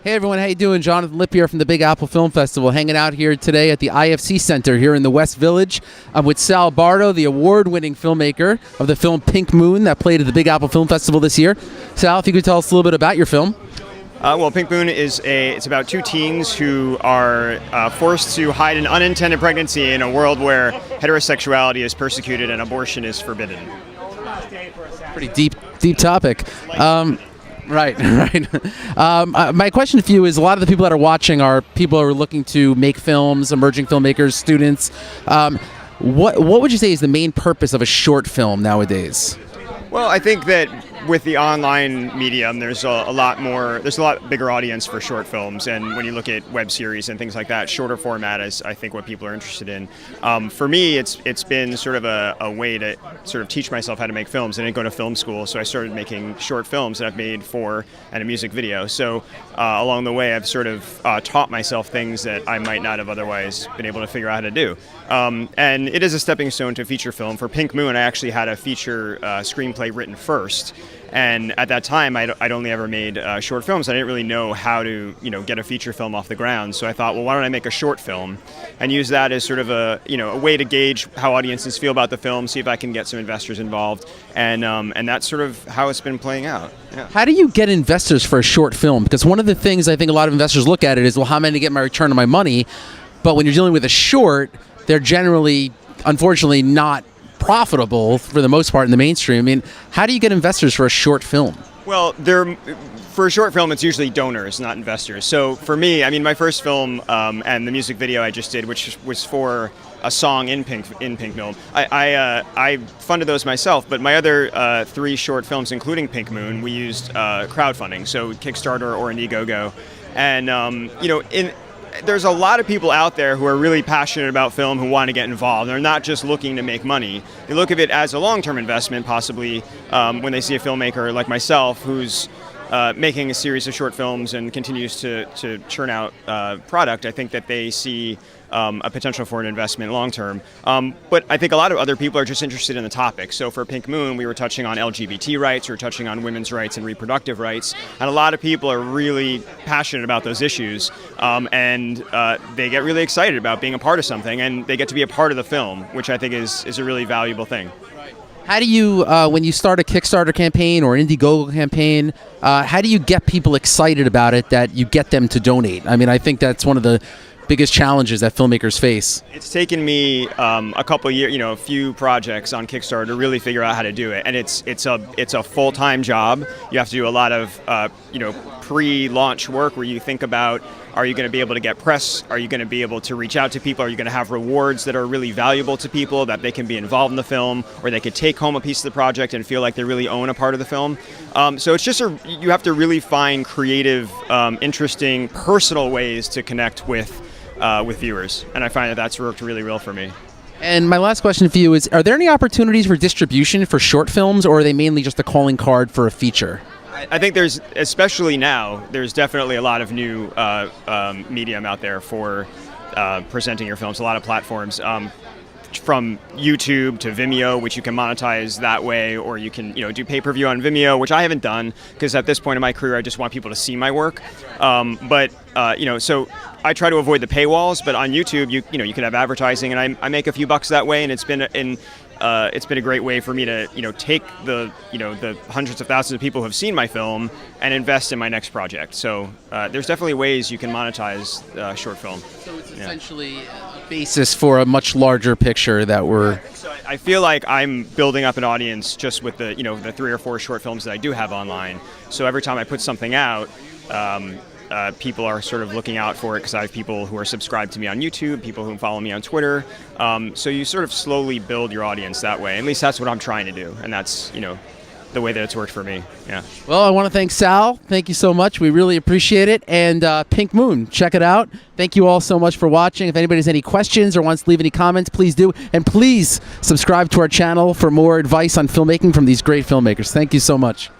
Hey everyone, how you doing? Jonathan Lipp here from the Big Apple Film Festival, hanging out here today at the IFC Center here in the West Village. I'm with Sal Bardo, the award-winning filmmaker of the film Pink Moon that played at the Big Apple Film Festival this year. Sal, if you could tell us a little bit about your film. Well, Pink Moon it's about two teens who are forced to hide an unintended pregnancy in a world where heterosexuality is persecuted and abortion is forbidden. Pretty deep topic. Right. My question for you is, a lot of the people that are watching are people who are looking to make films, emerging filmmakers, students. What would you say is the main purpose of a short film nowadays? Well, I think that with the online medium, there's a lot bigger audience for short films, and when you look at web series and things like that, shorter format is, I think, what people are interested in. For me, it's been sort of a way to sort of teach myself how to make films. I didn't go to film school, so I started making short films, and I've made 4 and a music video. So along the way, I've sort of taught myself things that I might not have otherwise been able to figure out how to do. And it is a stepping stone to feature film. For Pink Moon, I actually had a feature screenplay written first. And at that time, I'd only ever made short films. I didn't really know how to, get a feature film off the ground. So I thought, well, why don't I make a short film and use that as sort of a way to gauge how audiences feel about the film, see if I can get some investors involved, and that's sort of how it's been playing out. Yeah. How do you get investors for a short film? Because one of the things I think a lot of investors look at it is, well, how am I going to get my return on my money? But when you're dealing with a short, they're generally, unfortunately, not profitable for the most part in the mainstream. I mean, how do you get investors for a short film? Well, for a short film, it's usually donors, not investors. So for me, I mean, my first film and the music video I just did, which was for a song in Pink Moon, I funded those myself. But my other 3 short films, including Pink Moon, we used crowdfunding, so Kickstarter or Indiegogo, and there's a lot of people out there who are really passionate about film who want to get involved. They're not just looking to make money. They look at it as a long-term investment, possibly, when they see a filmmaker like myself who's making a series of short films and continues to churn out product. I think that they see a potential for an investment long-term. But I think a lot of other people are just interested in the topic. So for Pink Moon, we were touching on LGBT rights, we were touching on women's rights and reproductive rights, and a lot of people are really passionate about those issues, and they get really excited about being a part of something, and they get to be a part of the film, which I think is a really valuable thing. How do you, when you start a Kickstarter campaign or an Indiegogo campaign, how do you get people excited about it that you get them to donate? I mean, I think that's one of the biggest challenges that filmmakers face. It's taken me a couple of years, a few projects on Kickstarter to really figure out how to do it, and it's a full-time job. You have to do a lot of pre-launch work where you think about, are you going to be able to get press? Are you going to be able to reach out to people? Are you going to have rewards that are really valuable to people, that they can be involved in the film, or they could take home a piece of the project and feel like they really own a part of the film? So it's just you have to really find creative, interesting, personal ways to connect with viewers, and I find that that's worked really well for me. And my last question for you is, are there any opportunities for distribution for short films, or are they mainly just a calling card for a feature? I think especially now, there's definitely a lot of new medium out there for presenting your films, a lot of platforms. From YouTube to Vimeo, which you can monetize that way, or you can do pay-per-view on Vimeo, which I haven't done because at this point in my career I just want people to see my work. So I try to avoid the paywalls, but on YouTube you can have advertising, and I make a few bucks that way, and it's been a great way for me to take the hundreds of thousands of people who have seen my film and invest in my next project. So there's definitely ways you can monetize short film. So it's essentially a basis for a much larger picture that we're. So I feel like I'm building up an audience just with the the 3 or 4 short films that I do have online. So every time I put something out, people are sort of looking out for it because I have people who are subscribed to me on YouTube, people who follow me on Twitter. So you sort of slowly build your audience that way. At least that's what I'm trying to do, and that's the way that it's worked for me. Yeah. Well, I want to thank Sal. Thank you so much. We really appreciate it. And Pink Moon, check it out. Thank you all so much for watching. If anybody has any questions or wants to leave any comments, please do. And please subscribe to our channel for more advice on filmmaking from these great filmmakers. Thank you so much.